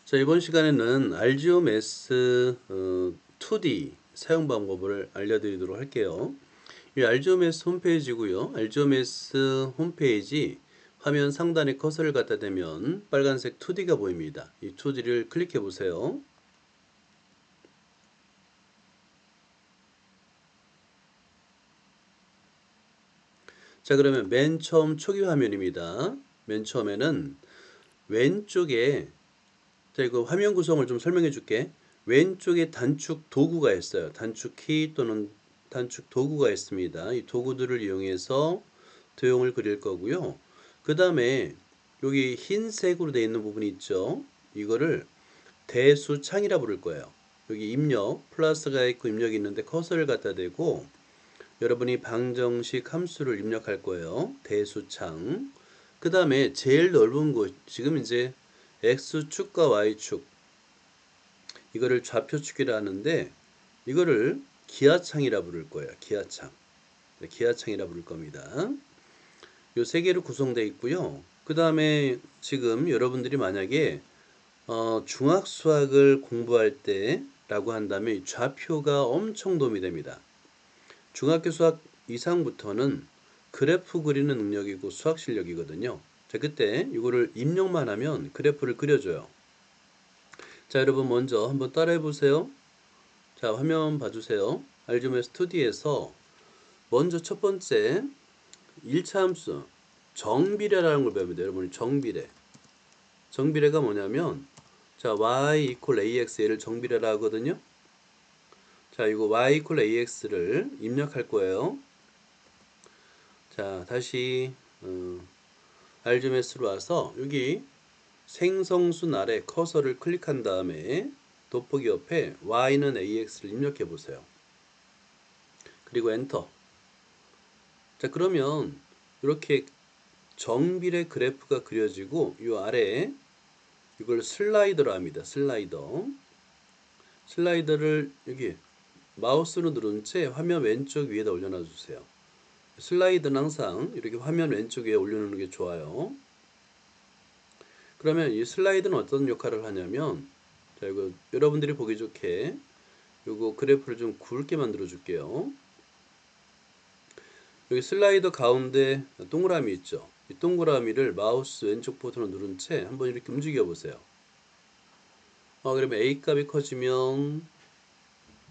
자, 이번 시간에는 알지오메스 2D 사용 방법을 알려드리도록 할게요. 이 알지오메스 홈페이지고요. 알지오메스 홈페이지 화면 상단에 커서를 갖다 대면 빨간색 2D가 보입니다. 이 2D를 클릭해 보세요. 자, 그러면 맨 처음 초기 화면입니다. 맨 처음에는 왼쪽에, 자, 이거 화면 구성을 좀 설명해 줄게. 왼쪽에 단축 도구가 있어요. 단축 키 또는 단축 도구가 있습니다. 이 도구들을 이용해서 도형을 그릴 거고요. 그 다음에 여기 흰색으로 되어 있는 부분이 있죠. 이거를 대수창이라 부를 거예요. 여기 입력, 플러스가 있고 입력이 있는데 커서를 갖다 대고 여러분이 방정식 함수를 입력할 거예요. 대수창. 그 다음에 제일 넓은 곳, 지금 이제 X축과 Y축, 이거를 좌표축이라 하는데 이거를 기하창이라 부를 거예요. 기하창. 네, 기하창이라 부를 겁니다. 요 세 개로 구성되어 있고요. 그 다음에 지금 여러분들이 만약에 중학 수학을 공부할 때라고 한다면 이 좌표가 엄청 도움이 됩니다. 중학교 수학 이상부터는 그래프 그리는 능력이고 수학 실력이거든요. 자, 그때 이거를 입력만 하면 그래프를 그려줘요. 자, 여러분 먼저 한번 따라해 보세요. 자, 화면 봐주세요. 알지오메스 2D에서 먼저 첫 번째 1차 함수 정비례라는 걸 배웁니다. 여러분이 정비례. 정비례가 뭐냐면, 자, y equal ax, 얘를 정비례라 하거든요. 자, 이거 y equal ax를 입력할 거예요. 자, 다시 알지오메스로 와서 여기 생성순 아래 커서를 클릭한 다음에 돋보기 옆에 y는 ax를 입력해 보세요. 그리고 엔터. 자, 그러면 이렇게 정비례 그래프가 그려지고 이 아래에 이걸 슬라이더로 합니다. 슬라이더. 슬라이더를 여기 마우스로 누른 채 화면 왼쪽 위에다 올려놔 주세요. 슬라이드는 항상 이렇게 화면 왼쪽 위에 올려놓는 게 좋아요. 그러면 이 슬라이드는 어떤 역할을 하냐면, 자, 이거 여러분들이 보기 좋게 요거 그래프를 좀 굵게 만들어 줄게요. 여기 슬라이더 가운데 동그라미 있죠. 이 동그라미를 마우스 왼쪽 버튼을 누른 채 한번 이렇게 움직여 보세요. 그러면 A 값이 커지면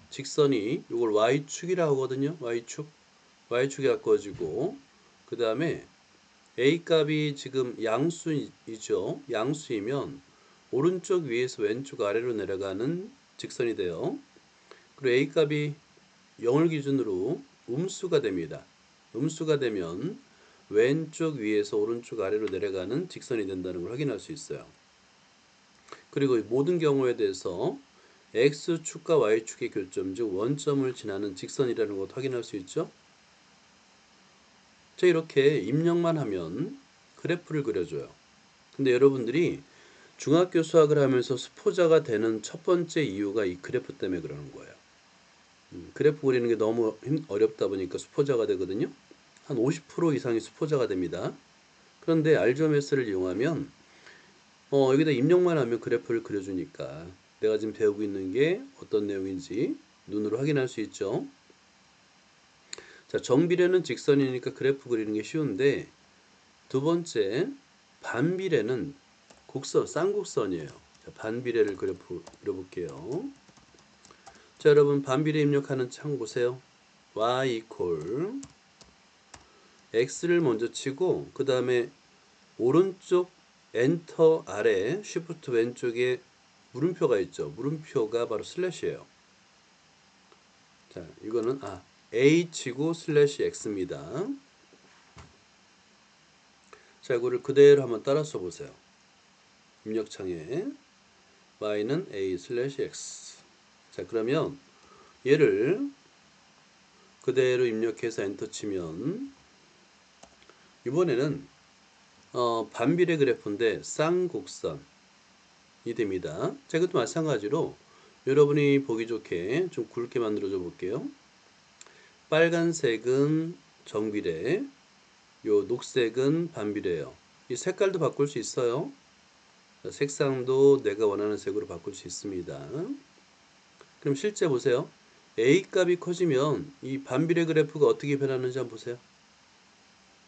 직선이 이걸 Y축이라 하거든요. Y축이 가까워지고, 그 다음에 A 값이 지금 양수이죠. 양수이면 오른쪽 위에서 왼쪽 아래로 내려가는 직선이 돼요. 그리고 A 값이 0을 기준으로 음수가 됩니다. 음수가 되면 왼쪽 위에서 오른쪽 아래로 내려가는 직선이 된다는 걸 확인할 수 있어요. 그리고 모든 경우에 대해서 X축과 Y축의 교점, 즉 원점을 지나는 직선이라는 것도 확인할 수 있죠. 자, 이렇게 입력만 하면 그래프를 그려줘요. 근데 여러분들이 중학교 수학을 하면서 수포자가 되는 첫 번째 이유가 이 그래프 때문에 그러는 거예요. 그래프 그리는 게 너무 어렵다 보니까 수포자가 되거든요. 한 50% 이상이 수포자가 됩니다. 그런데 알지오메스를 이용하면 여기다 입력만 하면 그래프를 그려주니까 내가 지금 배우고 있는 게 어떤 내용인지 눈으로 확인할 수 있죠. 자, 정비례는 직선이니까 그래프 그리는 게 쉬운데, 두 번째 반비례는 쌍곡선이에요. 자, 반비례를 그려볼게요. 자, 여러분 반비례 입력하는 창 보세요. y equal x를 먼저 치고 그 다음에 오른쪽 엔터 아래 쉬프트 왼쪽에 물음표가 있죠. 물음표가 바로 슬래시예요. 자, 이거는 a 치고 슬래시 x입니다. 자, 이거를 그대로 한번 따라 써보세요. 입력창에 y는 a 슬래시 x. 자, 그러면 얘를 그대로 입력해서 엔터 치면 이번에는 반비례 그래프인데 쌍곡선이 됩니다. 자, 이것도 마찬가지로 여러분이 보기 좋게 좀 굵게 만들어 줘 볼게요. 빨간색은 정비례, 요 녹색은 반비례예요. 이 색깔도 바꿀 수 있어요. 색상도 내가 원하는 색으로 바꿀 수 있습니다. 그럼 실제 보세요. A 값이 커지면 이 반비례 그래프가 어떻게 변하는지 한번 보세요.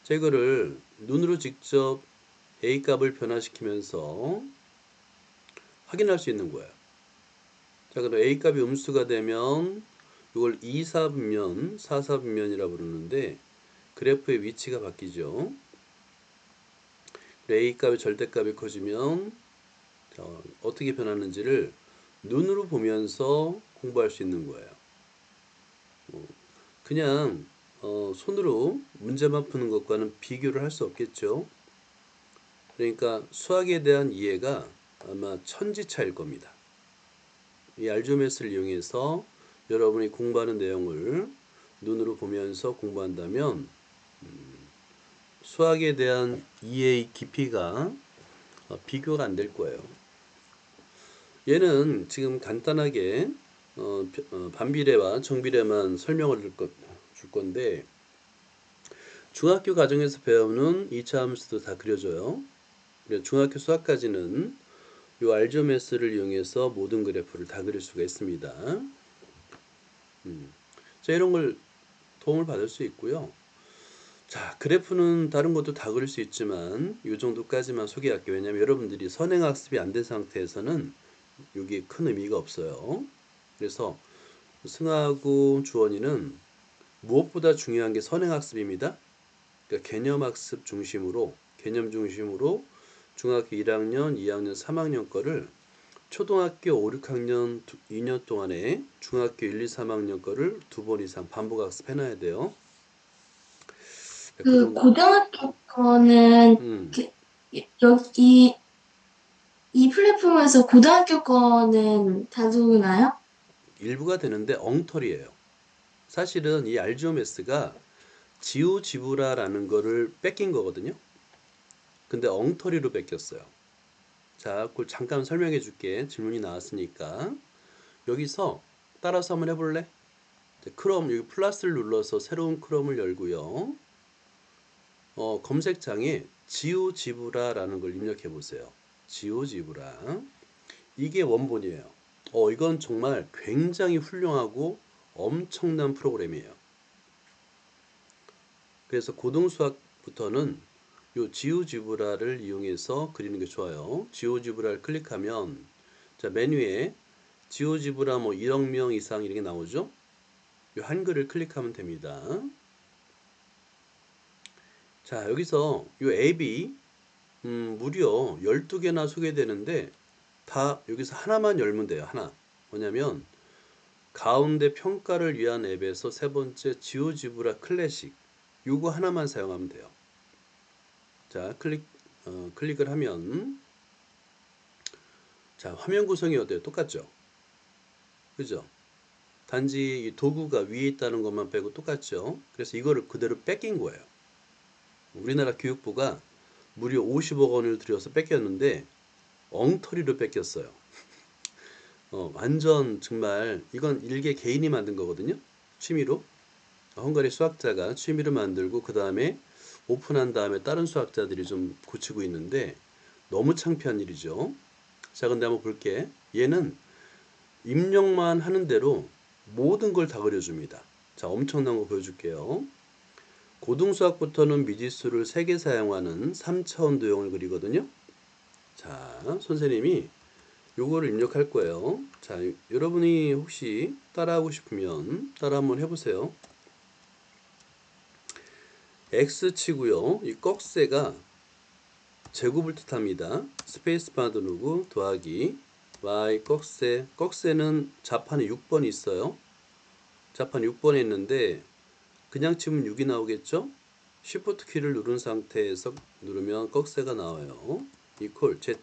자, 이거를 눈으로 직접 A 값을 변화시키면서 확인할 수 있는 거예요. 자, 그럼 A 값이 음수가 되면 이걸 2사분면, 4사분면이라 부르는데 그래프의 위치가 바뀌죠. A 값의 절대값이 커지면 어떻게 변하는지를 눈으로 보면서 공부할 수 있는 거예요. 그냥 손으로 문제만 푸는 것과는 비교를 할 수 없겠죠. 그러니까 수학에 대한 이해가 아마 천지차일 겁니다. 이 알조메스를 이용해서 여러분이 공부하는 내용을 눈으로 보면서 공부한다면 수학에 대한 이해의 깊이가 비교가 안 될 거예요. 얘는 지금 간단하게 반비례와 정비례만 설명을 줄 건데 중학교 과정에서 배우는 2차 함수도 다 그려줘요. 중학교 수학까지는 이 알조메스를 이용해서 모든 그래프를 다 그릴 수가 있습니다. 자, 이런 걸 도움을 받을 수 있고요. 자, 그래프는 다른 것도 다 그릴 수 있지만 이 정도까지만 소개할게요. 왜냐하면 여러분들이 선행학습이 안 된 상태에서는 여기에 큰 의미가 없어요. 그래서 승하하고 주원이는 무엇보다 중요한 게 선행학습입니다. 그러니까 개념 중심으로 중학교 1학년, 2학년, 3학년 거를 초등학교 5, 6학년 2년 동안에 중학교 1, 2, 3학년 거를 2번 이상 반복 학습해놔야 돼요. 그 정도. 고등학교 거는 음, 그, 여기 이 플랫폼에서 고등학교 거는 다루나요? 일부가 되는데 엉터리예요. 사실은 이 알지오메스가 지오지브라라는 거를 뺏긴 거거든요. 근데 엉터리로 뺏겼어요. 자, 그걸 잠깐 설명해 줄게. 질문이 나왔으니까. 여기서 따라서 한번 해볼래? 크롬, 여기 플러스를 눌러서 새로운 크롬을 열고요. 검색창에 지오지브라라는 걸 입력해 보세요. 지오지브라. 이게 원본이에요. 이건 정말 굉장히 훌륭하고 엄청난 프로그램이에요. 그래서 고등수학부터는 이 지오지브라를 이용해서 그리는 게 좋아요. 지오지브라를 클릭하면 자, 메뉴에 지오지브라 뭐 1억 명 이상 이렇게 나오죠? 이 한글을 클릭하면 됩니다. 자, 여기서 이 앱이 무려 12개나 소개되는데 다 여기서 하나만 열면 돼요. 하나. 뭐냐면 가운데 평가를 위한 앱에서 세 번째 지오지브라 클래식 요거 하나만 사용하면 돼요. 자, 클릭을 하면 자, 화면 구성이 어때요? 똑같죠? 그죠? 단지 이 도구가 위에 있다는 것만 빼고 똑같죠? 그래서 이거를 그대로 뺏긴 거예요. 우리나라 교육부가 무려 50억 원을 들여서 뺏겼는데 엉터리로 뺏겼어요. 완전 정말 이건 일개 개인이 만든 거거든요. 취미로. 헝가리 수학자가 취미로 만들고 그 다음에 오픈한 다음에 다른 수학자들이 좀 고치고 있는데 너무 창피한 일이죠. 자, 근데 한번 볼게. 얘는 입력만 하는 대로 모든 걸 다 그려줍니다. 자, 엄청난 거 보여줄게요. 고등수학부터는 미지수를 3개 사용하는 3차원 도형을 그리거든요. 자, 선생님이 요거를 입력할 거예요. 자, 여러분이 혹시 따라하고 싶으면 따라 한번 해보세요. X치고요. 이 꺽쇠가 제곱을 뜻합니다. 스페이스바 누르고 더하기 Y 꺽쇠는 자판에 6번이 있어요. 자판 6번에 있는데 그냥 치면 6이 나오겠죠? Shift 키를 누른 상태에서 누르면 꺽쇠가 나와요. 이퀄 Z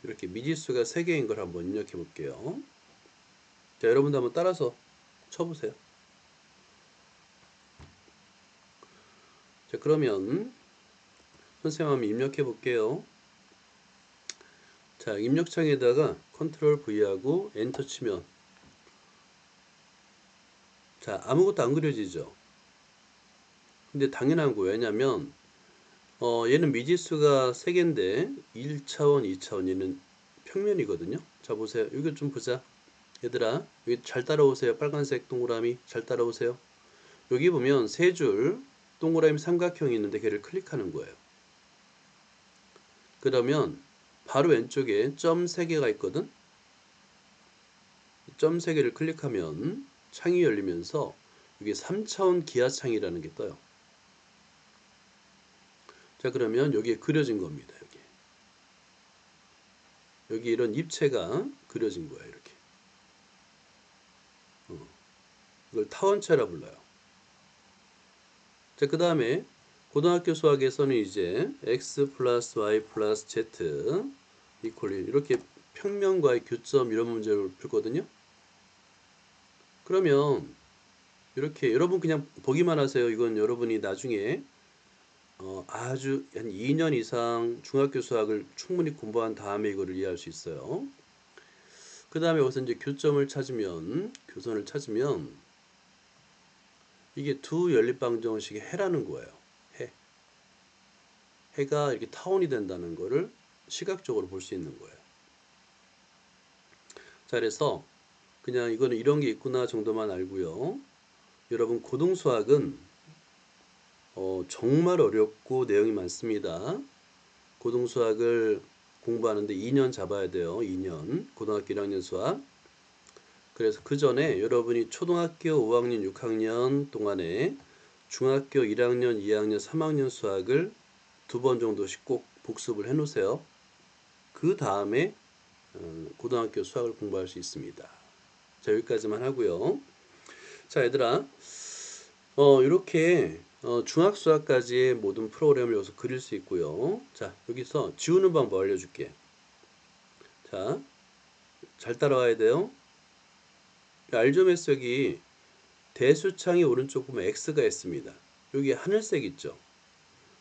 이렇게 미지수가 3개인 걸 한번 입력해 볼게요. 자, 여러분도 한번 따라서 쳐보세요. 자, 그러면 선생님 한번 입력해 볼게요. 자, 입력창에다가 컨트롤 V하고 엔터 치면 자, 아무것도 안 그려지죠. 근데 당연한 거예요. 왜냐면 얘는 미지수가 3개인데 1차원, 2차원 얘는 평면이거든요. 자, 보세요. 이거 좀 보자. 얘들아, 여기 잘 따라오세요. 빨간색 동그라미 잘 따라오세요. 여기 보면 세 줄 동그라미 삼각형이 있는데 걔를 클릭하는 거예요. 그러면 바로 왼쪽에 점 3개가 있거든. 점 3개를 클릭하면 창이 열리면서 이게 3차원 기하창이라는 게 떠요. 자, 그러면 여기에 그려진 겁니다. 여기 이런 입체가 그려진 거예요. 이렇게. 이걸 타원체라 불러요. 자, 그 다음에 고등학교 수학에서는 이제 x 플러스 y 플러스 z 이퀄 이렇게 평면과의 교점 이런 문제를 풀거든요. 그러면 이렇게 여러분 그냥 보기만 하세요. 이건 여러분이 나중에 아주 한 2년 이상 중학교 수학을 충분히 공부한 다음에 이거를 이해할 수 있어요. 그 다음에 여기서 이제 교점을 찾으면, 교선을 찾으면 이게 두 연립방정식의 해라는 거예요. 해. 해가 이렇게 타원이 된다는 거를 시각적으로 볼 수 있는 거예요. 자, 그래서 그냥 이거는 이런 게 있구나 정도만 알고요. 여러분 고등수학은 정말 어렵고 내용이 많습니다. 고등수학을 공부하는데 2년 잡아야 돼요. 2년. 고등학교 1학년 수학. 그래서 그 전에 여러분이 초등학교 5학년, 6학년 동안에 중학교 1학년, 2학년, 3학년 수학을 2번 정도씩 꼭 복습을 해 놓으세요. 그 다음에 고등학교 수학을 공부할 수 있습니다. 자, 여기까지만 하고요. 자, 얘들아, 이렇게 중학 수학까지의 모든 프로그램을 여기서 그릴 수 있고요. 자, 여기서 지우는 방법 알려줄게. 자, 잘 따라와야 돼요. 알조메석이 대수창이 오른쪽 보면 X가 있습니다. 여기 하늘색 있죠.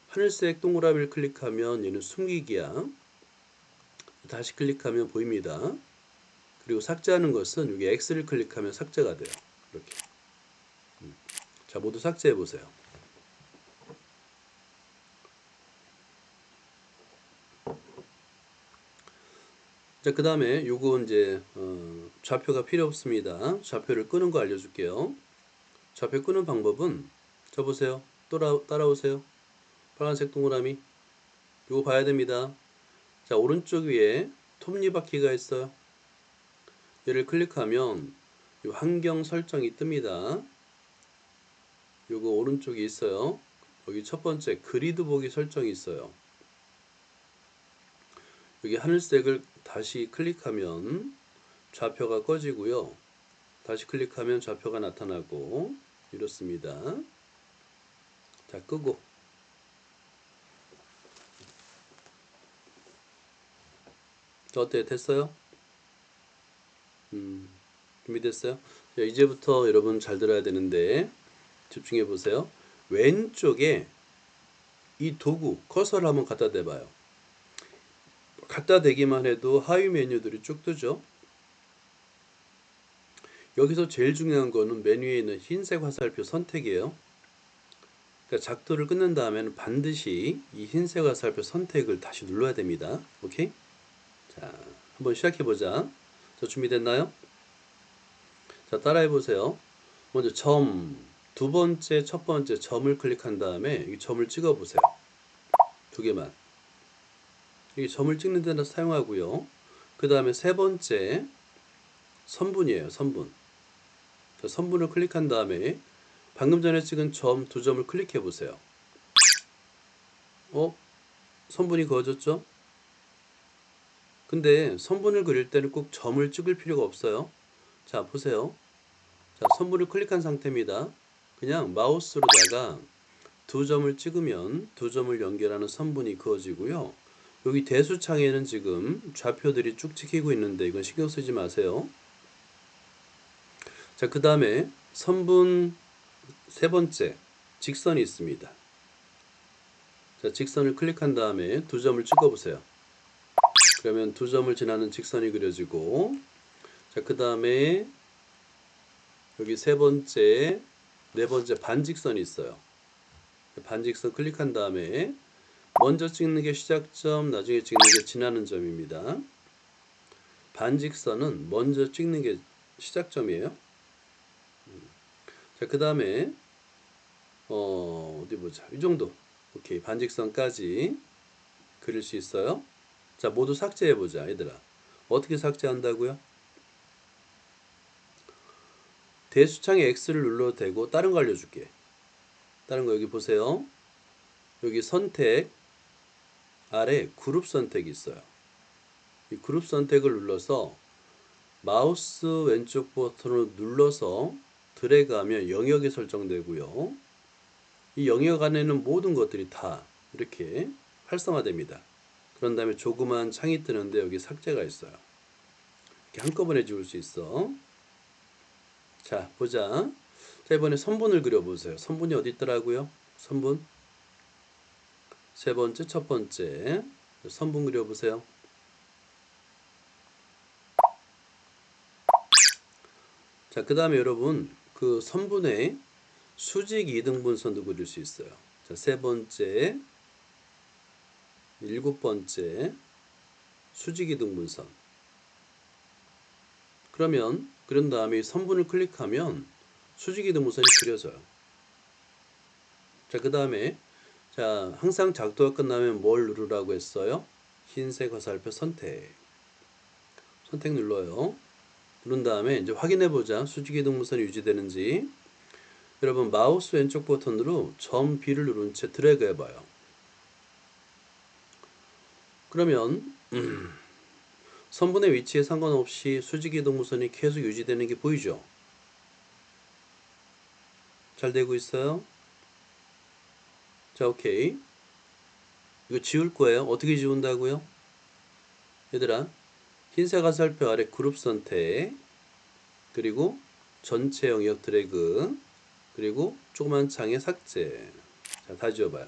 하늘색 동그라미를 클릭하면 얘는 숨기기야. 다시 클릭하면 보입니다. 그리고 삭제하는 것은 여기 X를 클릭하면 삭제가 돼요. 이렇게. 자, 모두 삭제해 보세요. 자, 그 다음에 요거 이제 좌표가 필요 없습니다. 좌표를 끄는 거 알려줄게요. 좌표 끄는 방법은 저 보세요. 따라오세요. 빨간색 동그라미. 요거 봐야 됩니다. 자, 오른쪽 위에 톱니바퀴가 있어요. 얘를 클릭하면 요 환경 설정이 뜹니다. 요거 오른쪽에 있어요. 여기 첫 번째 그리드 보기 설정이 있어요. 여기 하늘색을 다시 클릭하면 좌표가 꺼지고요. 다시 클릭하면 좌표가 나타나고 이렇습니다. 자, 끄고. 어때? 됐어요? 준비됐어요? 자, 이제부터 여러분 잘 들어야 되는데 집중해 보세요. 왼쪽에 이 도구 커서를 한번 갖다 대봐요. 갖다 대기만 해도 하위 메뉴들이 쭉 뜨죠. 여기서 제일 중요한 거는 메뉴에 있는 흰색 화살표 선택이에요. 그러니까 작도를 끝낸 다음에는 반드시 이 흰색 화살표 선택을 다시 눌러야 됩니다. 오케이? 자, 한번 시작해 보자. 자, 준비됐나요? 자, 따라해 보세요. 먼저 두 번째, 첫 번째 점을 클릭한 다음에 이 점을 찍어 보세요. 2개만. 이 점을 찍는 데는 사용하고요. 그 다음에 세 번째 선분이에요. 선분. 자, 선분을 클릭한 다음에 방금 전에 찍은 두 점을 클릭해 보세요. 선분이 그어졌죠? 근데 선분을 그릴 때는 꼭 점을 찍을 필요가 없어요. 자, 보세요. 자, 선분을 클릭한 상태입니다. 그냥 마우스로다가 2점을 찍으면 2점을 연결하는 선분이 그어지고요. 여기 대수창에는 지금 좌표들이 쭉 찍히고 있는데 이건 신경 쓰지 마세요. 자, 그 다음에 선분 세 번째 직선이 있습니다. 자, 직선을 클릭한 다음에 2점을 찍어 보세요. 그러면 2점을 지나는 직선이 그려지고, 자, 그 다음에 여기 네 번째 반직선이 있어요. 반직선 클릭한 다음에 먼저 찍는 게 시작점, 나중에 찍는 게 지나는 점입니다. 반직선은 먼저 찍는 게 시작점이에요. 자, 그 다음에 어디 보자. 이 정도. 오케이. 반직선까지 그릴 수 있어요. 자, 모두 삭제해 보자, 얘들아. 어떻게 삭제한다고요? 대수창에 X를 눌러도 되고 다른 거 알려줄게. 다른 거 여기 보세요. 여기 선택 아래 그룹 선택이 있어요. 이 그룹 선택을 눌러서 마우스 왼쪽 버튼을 눌러서 드래그하면 영역이 설정되고요. 이 영역 안에는 모든 것들이 다 이렇게 활성화됩니다. 그런 다음에 조그만 창이 뜨는데 여기 삭제가 있어요. 이렇게 한꺼번에 지울 수 있어. 자, 보자. 자, 이번에 선분을 그려보세요. 선분이 어디 있더라고요? 선분. 세 번째, 첫 번째. 선분 그려보세요. 자, 그 다음에 여러분, 그 선분의 수직 이등분선도 그릴 수 있어요. 자, 세 번째, 일곱 번째, 수직 이등분선. 그러면, 그런 다음에 이 선분을 클릭하면 수직 이등분선이 그려져요. 자, 그 다음에, 자, 항상 작도가 끝나면 뭘 누르라고 했어요? 흰색 화살표 선택. 선택 눌러요. 누른 다음에 이제 확인해 보자. 수직 이등분선이 유지되는지. 여러분 마우스 왼쪽 버튼으로 점 B를 누른 채 드래그 해봐요. 그러면 선분의 위치에 상관없이 수직 이등분선이 계속 유지되는 게 보이죠? 잘 되고 있어요? 자, 오케이. 이거 지울 거예요. 어떻게 지운다고요? 얘들아, 흰색 화살표 아래 그룹 선택, 그리고 전체 영역 드래그, 그리고 조그만 창에 삭제. 자, 다 지워봐요.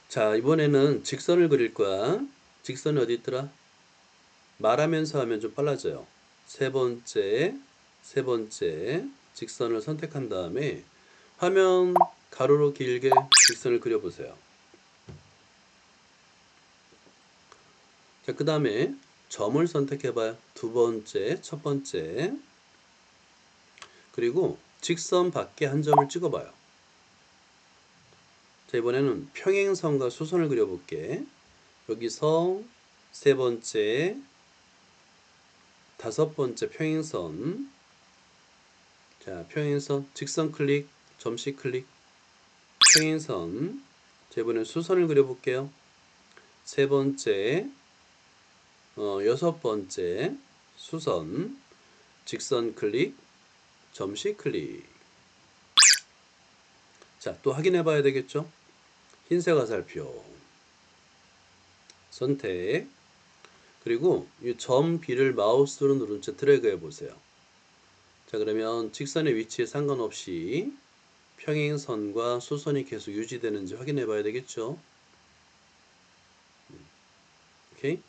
자, 이번에는 직선을 그릴 거야. 직선이 어디 있더라? 말하면서 하면 좀 빨라져요. 세 번째, 세 번째 직선을 선택한 다음에 화면 가로로 길게 직선을 그려보세요. 자, 그 다음에 점을 선택해봐요. 두 번째, 첫 번째. 그리고 직선 밖에 한 점을 찍어봐요. 자, 이번에는 평행선과 수선을 그려볼게. 여기서 세 번째, 다섯 번째 평행선. 자, 평행선, 직선 클릭, 점씨 클릭, 평행선. 자, 이번엔 수선을 그려볼게요. 세 번째, 여섯 번째 수선, 직선 클릭, 점씨 클릭. 자, 또 확인해 봐야 되겠죠? 흰색 화살표, 선택, 그리고 이 점 B를 마우스로 누른 채 드래그 해 보세요. 자, 그러면 직선의 위치에 상관없이 평행선과 수선이 계속 유지되는지 확인해 봐야 되겠죠? 오케이?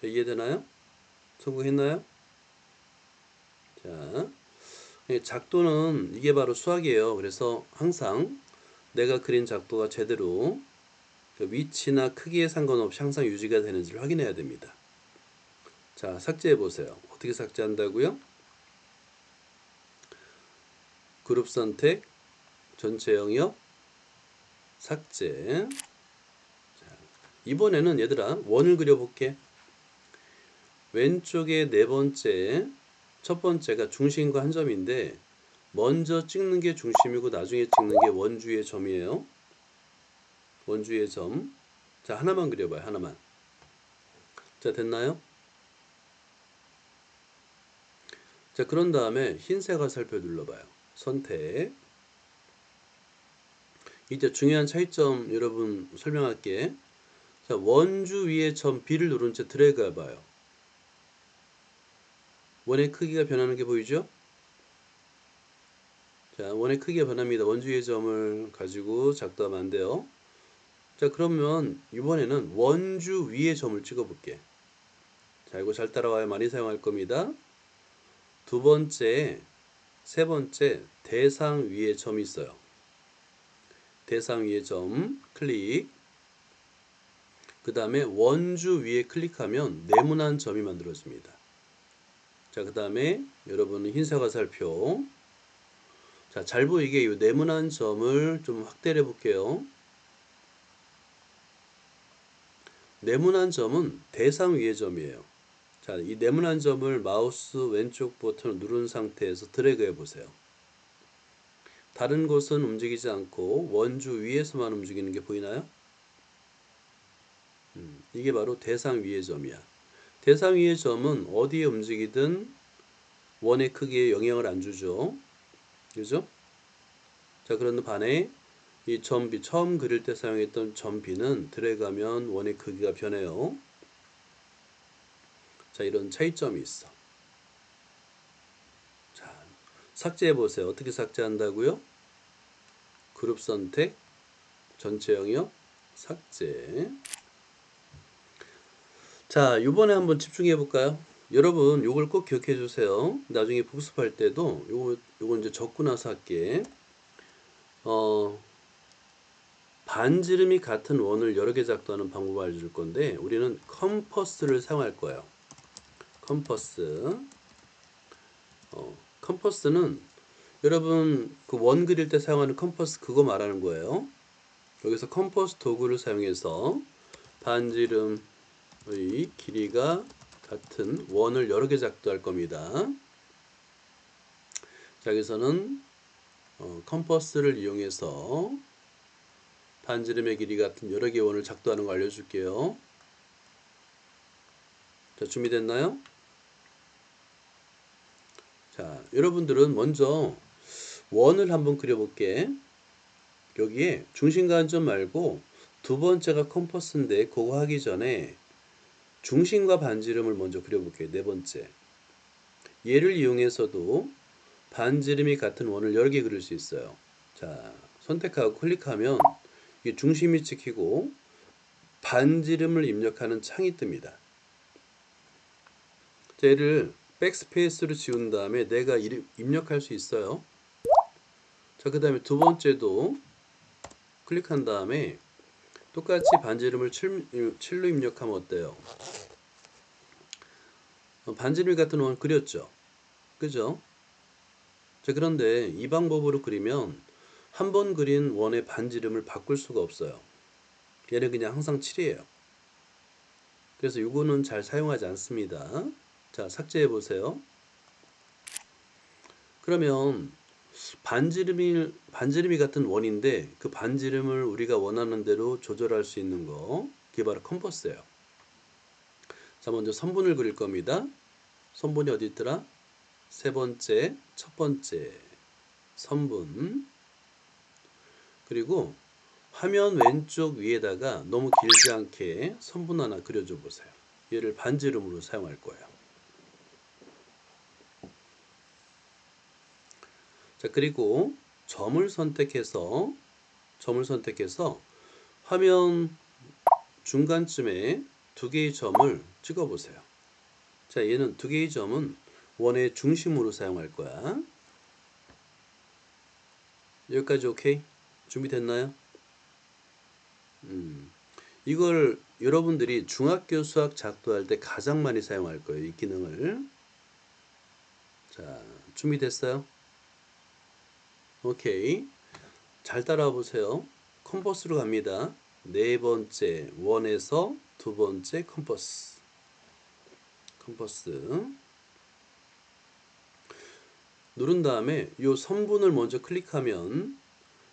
자, 이해되나요? 성공했나요? 자, 작도는 이게 바로 수학이에요. 그래서 항상 내가 그린 작도가 제대로 위치나 크기에 상관없이 항상 유지가 되는지를 확인해야 됩니다. 자, 삭제해 보세요. 어떻게 삭제한다고요? 그룹 선택, 전체 영역, 삭제. 자, 이번에는 얘들아 원을 그려볼게. 왼쪽에 네 번째, 첫 번째가 중심과 한 점인데 먼저 찍는 게 중심이고 나중에 찍는 게 원주의 점이에요. 원주의 점. 자, 하나만 그려봐요. 하나만. 자, 됐나요? 자, 그런 다음에 흰색 화살표 눌러봐요. 선택. 이제 중요한 차이점 여러분 설명할게. 자, 원주 위에 점 B를 누른 채 드래그 해봐요. 원의 크기가 변하는 게 보이죠? 자, 원의 크기가 변합니다. 원주 위의 점을 가지고 작도하면 안 돼요. 자, 그러면 이번에는 원주 위에 점을 찍어볼게. 자, 이거 잘 따라와야 많이 사용할 겁니다. 두 번째, 세 번째 대상 위에 점이 있어요. 대상 위에 점 클릭. 그 다음에 원주 위에 클릭하면 네모난 점이 만들어집니다. 자, 그 다음에 여러분은 흰색 화살표. 자, 잘 보이게 이 네모난 점을 좀 확대를 해볼게요. 네모난 점은 대상 위의 점이에요. 자, 이 네모난 점을 마우스 왼쪽 버튼을 누른 상태에서 드래그 해보세요. 다른 곳은 움직이지 않고 원주 위에서만 움직이는 게 보이나요? 이게 바로 대상 위의 점이야. 대상 위의 점은 어디에 움직이든 원의 크기에 영향을 안 주죠. 그죠? 자, 그런데 반해 이 점 B, 처음 그릴 때 사용했던 점 B는 드래그하면 원의 크기가 변해요. 자, 이런 차이점이 있어. 자, 삭제해 보세요. 어떻게 삭제한다고요? 그룹 선택, 전체 영역, 삭제. 자, 이번에 한번 집중해 볼까요? 여러분, 요걸 꼭 기억해 주세요. 나중에 복습할 때도 요거 이제 적고 나서 할게. 반지름이 같은 원을 여러 개 작도하는 방법을 알려줄 건데, 우리는 컴퍼스를 사용할 거예요. 컴퍼스. 컴퍼스는 여러분 그 원 그릴 때 사용하는 컴퍼스 그거 말하는 거예요. 여기서 컴퍼스 도구를 사용해서 반지름의 길이가 같은 원을 여러 개 작도할 겁니다. 자, 여기서는 컴퍼스를 이용해서 반지름의 길이 같은 여러 개의 원을 작도하는 거 알려줄게요. 자, 준비됐나요? 자, 여러분들은 먼저 원을 한번 그려볼게. 여기에 중심관점 말고 두 번째가 컴퍼스인데 그거 하기 전에 중심과 반지름을 먼저 그려볼게요. 네 번째. 얘를 이용해서도 반지름이 같은 원을 여러 개 그릴 수 있어요. 자, 선택하고 클릭하면 이게 중심이 찍히고 반지름을 입력하는 창이 뜹니다. 자, 얘를 백스페이스로 지운 다음에 내가 입력할 수 있어요. 자, 그 다음에 두 번째도 클릭한 다음에 똑같이 반지름을 7로 입력하면 어때요? 반지름 같은 원 그렸죠? 그죠? 자, 그런데 이 방법으로 그리면 한 번 그린 원의 반지름을 바꿀 수가 없어요. 얘는 그냥 항상 7이에요. 그래서 이거는 잘 사용하지 않습니다. 자, 삭제해 보세요. 그러면 반지름이 같은 원인데 그 반지름을 우리가 원하는 대로 조절할 수 있는 거, 그게 바로 컴퍼스예요. 자, 먼저 선분을 그릴 겁니다. 선분이 어디 있더라? 세 번째, 첫 번째 선분. 그리고 화면 왼쪽 위에다가 너무 길지 않게 선분 하나 그려줘 보세요. 얘를 반지름으로 사용할 거예요. 자, 그리고 점을 선택해서 화면 중간쯤에 두 개의 점을 찍어 보세요. 자, 얘는 두 개의 점은 원의 중심으로 사용할 거야. 여기까지 오케이? 준비됐나요? 이걸 여러분들이 중학교 수학 작도할 때 가장 많이 사용할 거예요. 이 기능을. 자, 준비됐어요? 오케이. 잘 따라와 보세요. 컴퍼스로 갑니다. 네 번째 원에서 두 번째 컴퍼스. 누른 다음에 요 선분을 먼저 클릭하면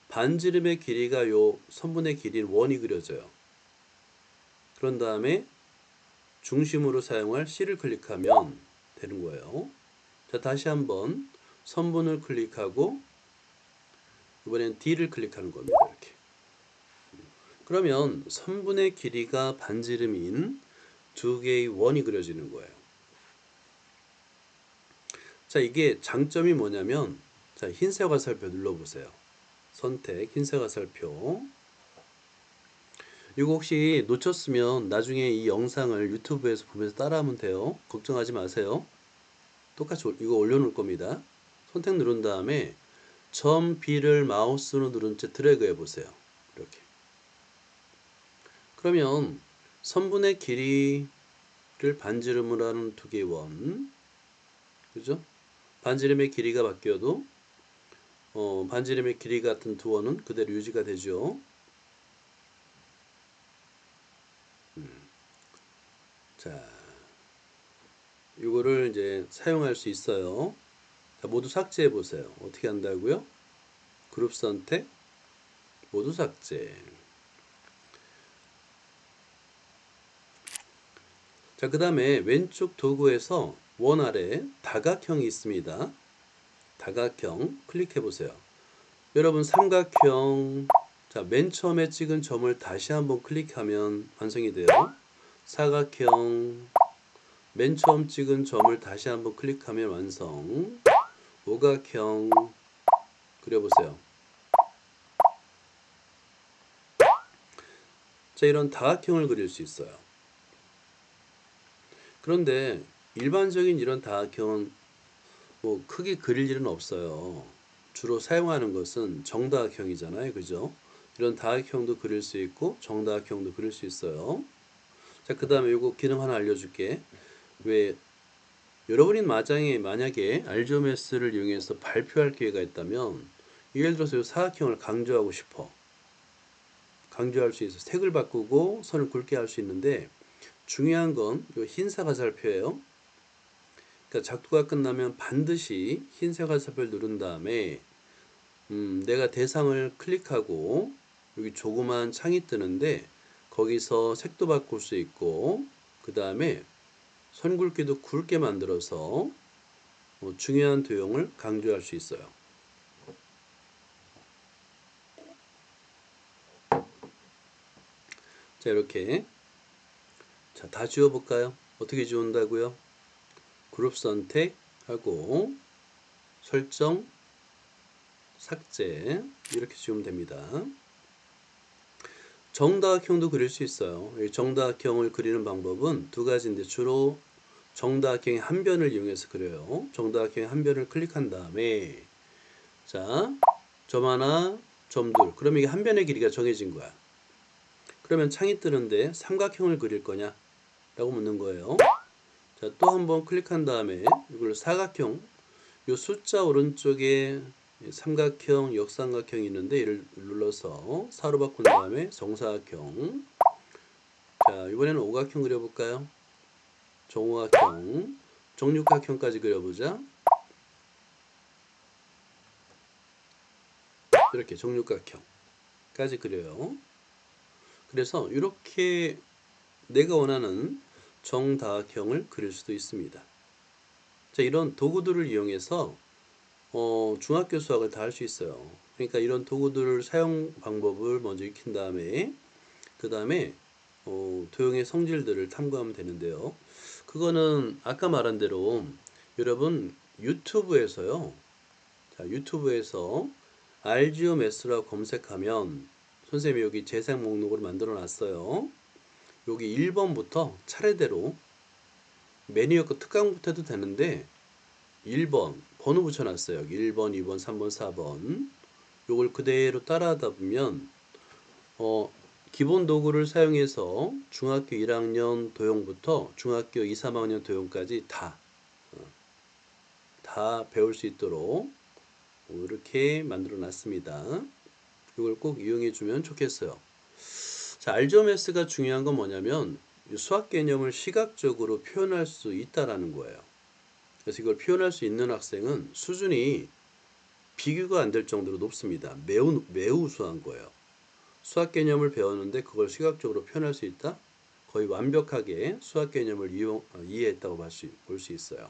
반지름의 길이가 요 선분의 길이인 원이 그려져요. 그런 다음에 중심으로 사용할 C를 클릭하면 되는 거예요. 자, 다시 한번 선분을 클릭하고 이번엔 D를 클릭하는 겁니다. 이렇게. 그러면 선분의 길이가 반지름인 두 개의 원이 그려지는 거예요. 자, 이게 장점이 뭐냐면, 자, 흰색 화살표 눌러보세요. 선택, 흰색 화살표. 이거 혹시 놓쳤으면 나중에 이 영상을 유튜브에서 보면서 따라하면 돼요. 걱정하지 마세요. 똑같이 이거 올려놓을 겁니다. 선택 누른 다음에 점 B를 마우스로 누른 채 드래그 해보세요. 그러면 선분의 길이를 반지름으로 하는 두 개의 원, 그죠? 반지름의 길이가 바뀌어도 반지름의 길이 같은 두 원은 그대로 유지가 되죠. 자, 이거를 이제 사용할 수 있어요. 자, 모두 삭제해 보세요. 어떻게 한다고요? 그룹 선택, 모두 삭제. 자, 그 다음에 왼쪽 도구에서 원 아래 다각형이 있습니다. 다각형 클릭해 보세요. 여러분 삼각형, 자, 맨 처음에 찍은 점을 다시 한번 클릭하면 완성이 돼요. 사각형, 맨 처음 찍은 점을 다시 한번 클릭하면 완성. 오각형 그려보세요. 자, 이런 다각형을 그릴 수 있어요. 그런데 일반적인 이런 다각형은 뭐 크게 그릴 일은 없어요. 주로 사용하는 것은 정다각형이잖아요. 그죠? 이런 다각형도 그릴 수 있고 정다각형도 그릴 수 있어요. 자, 그 다음에 이거 기능 하나 알려줄게. 왜 여러분이 만약에 알조메스를 이용해서 발표할 기회가 있다면 예를 들어서 이 사각형을 강조하고 싶어. 강조할 수 있어. 색을 바꾸고 선을 굵게 할 수 있는데 중요한 건 이 흰색 화살표예요. 그러니까 작도가 끝나면 반드시 흰색 화살표를 누른 다음에 내가 대상을 클릭하고 여기 조그만 창이 뜨는데 거기서 색도 바꿀 수 있고 그 다음에 선 굵기도 굵게 만들어서 중요한 도형을 강조할 수 있어요. 자, 이렇게 자, 다 지워볼까요? 어떻게 지운다고요? 그룹 선택하고 설정, 삭제 이렇게 지우면 됩니다. 정다각형도 그릴 수 있어요. 이 정다각형을 그리는 방법은 두 가지인데 주로 정다각형의 한 변을 이용해서 그려요. 정다각형의 한 변을 클릭한 다음에 자, 점 하나, 점 둘. 그럼 이게 한 변의 길이가 정해진 거야. 그러면 창이 뜨는데 삼각형을 그릴 거냐? 라고 묻는 거예요. 자, 또 한번 클릭한 다음에 이걸 사각형, 요 숫자 오른쪽에 삼각형, 역삼각형이 있는데 이를 눌러서 4로 바꾼 다음에 정사각형. 자, 이번에는 오각형 그려볼까요? 정오각형, 정육각형까지 그려보자. 이렇게 정육각형까지 그려요. 그래서 이렇게 내가 원하는 정다각형을 그릴 수도 있습니다. 자, 이런 도구들을 이용해서 중학교 수학을 다 할 수 있어요. 그러니까 이런 도구들을 사용 방법을 먼저 익힌 다음에 그 다음에 도형의 성질들을 탐구하면 되는데요. 그거는 아까 말한 대로 여러분 유튜브에서요. 자, 유튜브에서 알지오메스라고 검색하면 선생님이 여기 재생 목록을 만들어 놨어요. 여기 1번부터 차례대로 매니어크 특강부터 해도 되는데 1번 번호 붙여놨어요. 여기 1번, 2번, 3번, 4번 요걸 그대로 따라하다 보면 기본 도구를 사용해서 중학교 1학년 도형부터 중학교 2, 3학년 도형까지 다 배울 수 있도록 이렇게 만들어 놨습니다. 이걸 꼭 이용해 주면 좋겠어요. 자, 알조메스가 중요한 건 뭐냐면 수학 개념을 시각적으로 표현할 수 있다라는 거예요. 그래서 이걸 표현할 수 있는 학생은 수준이 비교가 안 될 정도로 높습니다. 매우 우수한 거예요. 수학 개념을 배웠는데 그걸 시각적으로 표현할 수 있다? 거의 완벽하게 수학 개념을 이해했다고 볼 수 있어요.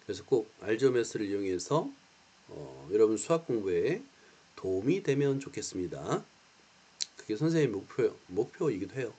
그래서 꼭 알조메스를 이용해서 여러분 수학 공부에 도움이 되면 좋겠습니다. 그게 선생님 목표이기도 해요.